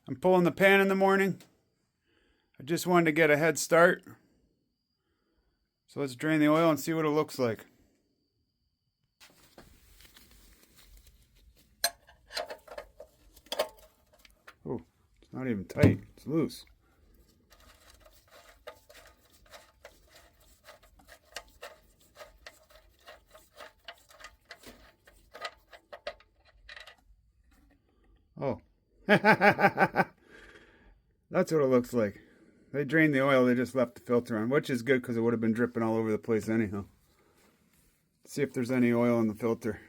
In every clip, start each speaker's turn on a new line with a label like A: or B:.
A: I'm pulling the pan in the morning. I just wanted to get a head start. So let's drain the oil and see what it looks like. Oh, it's not even tight. It's loose. Oh. That's what it looks like. They drained the oil, they just left the filter on, which is good because it would have been dripping all over the place anyhow. Let's see if there's any oil in the filter.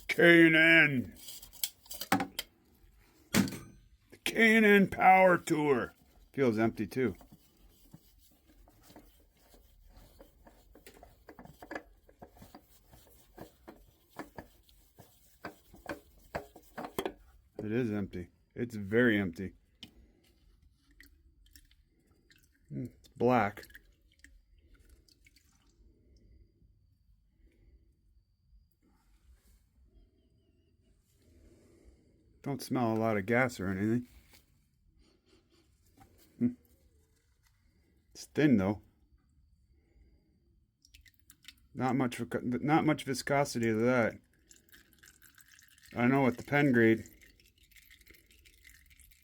A: K&N. The K&N Power Tour. Feels empty too. It is empty. It's very empty. It's black. Don't smell a lot of gas or anything. It's thin though. Not much viscosity to that. I know with the pen grade,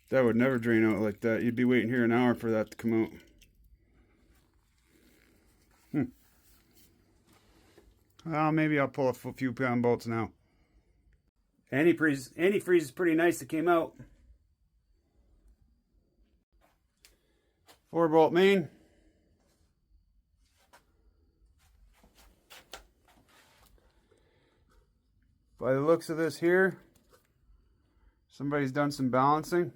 A: that would never drain out like that. You'd be waiting here an hour for that to come out. Well, maybe I'll pull a few pound bolts now. Antifreeze is pretty nice. It came out. 4-bolt main. By the looks of this here, somebody's done some balancing.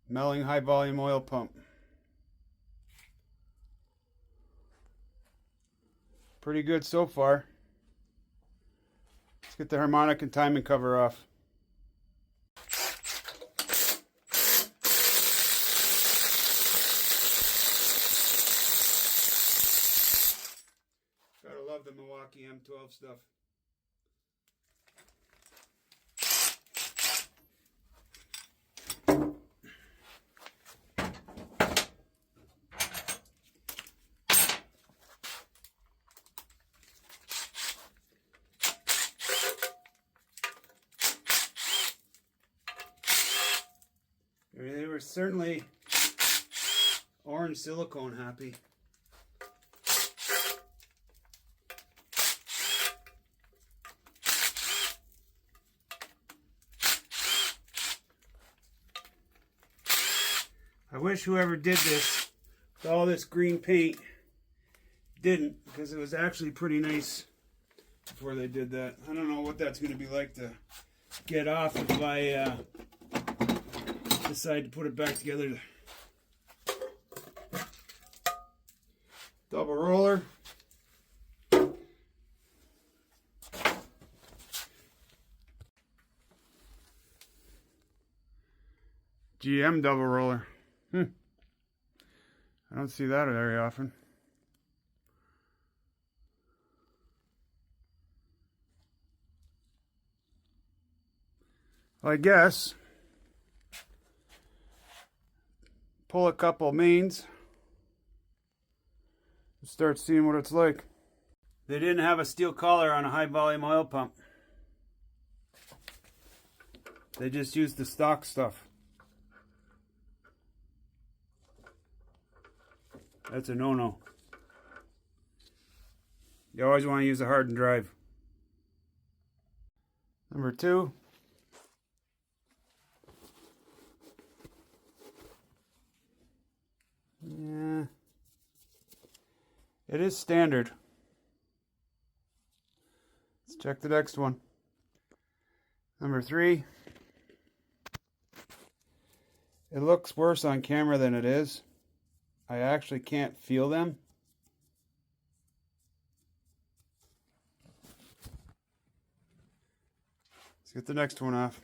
A: Melling high volume oil pump. Pretty good so far. Let's get the harmonic and timing cover off. Gotta love the Milwaukee M12 stuff. They were certainly orange silicone happy. I wish whoever did this with all this green paint didn't, because it was actually pretty nice before they did that. I don't know what that's going to be like to get off if I decide to put it back together. Double roller. GM double roller. I don't see that very often. Well, I guess pull a couple mains and start seeing what it's like. They didn't have a steel collar on a high volume oil pump. They just used the stock stuff. That's a no-no. You always want to use a hardened drive. Number 2. Yeah. It is standard. Let's check the next one. Number 3. It looks worse on camera than it is. I actually can't feel them. Let's get the next one off.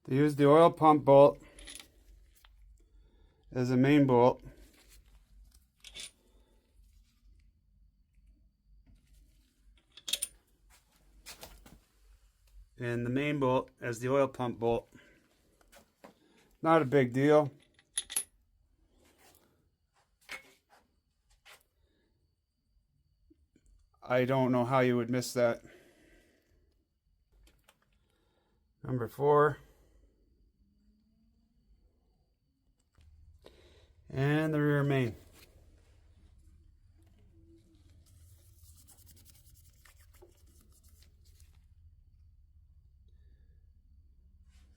A: They used the oil pump bolt as a main bolt. And the main bolt as the oil pump bolt. Not a big deal. I don't know how you would miss that. Number 4. And the rear main.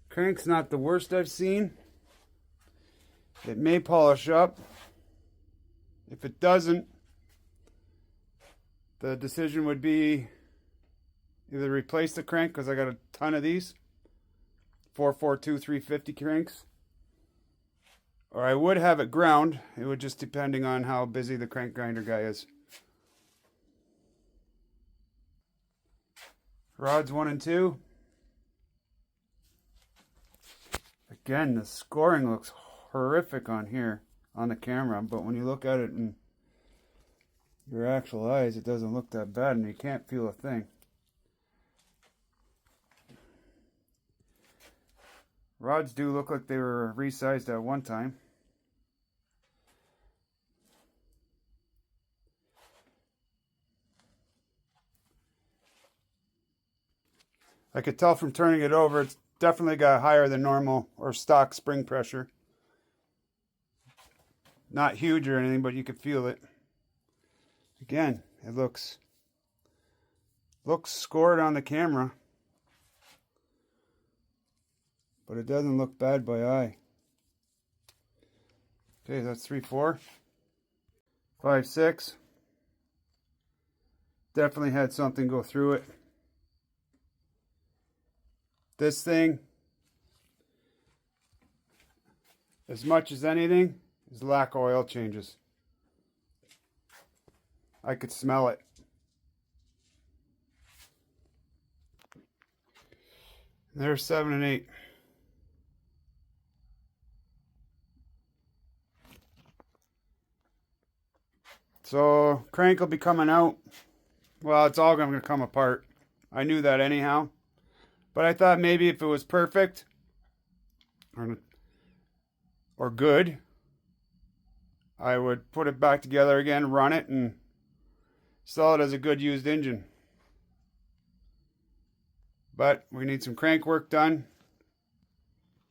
A: Crank's not the worst I've seen. It may polish up. If it doesn't, the decision would be either replace the crank, because I got a ton of these 442 350 cranks, or I would have it ground. It would just depending on how busy the crank grinder guy is. Rods 1 and 2. Again, the scoring looks horrific on here on the camera, but when you look at it in your actual eyes, it doesn't look that bad, and you can't feel a thing. Rods do look like they were resized at one time. I could tell from turning it over, it's definitely got higher than normal or stock spring pressure. Not huge or anything, but you could feel it. Again, it looks scored on the camera, but it doesn't look bad by eye. Okay, that's 3/4. 5/6. Definitely had something go through it. This thing, as much as anything, is lack of oil changes. I could smell it. There's 7 and 8. So crank will be coming out. Well, it's all going to come apart. I knew that anyhow. But I thought maybe if it was perfect or good, I would put it back together again, run it, and sell it as a good used engine. But we need some crank work done,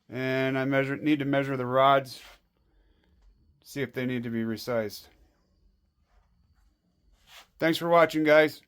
A: and I need to measure the rods, see if they need to be resized. Thanks for watching, guys.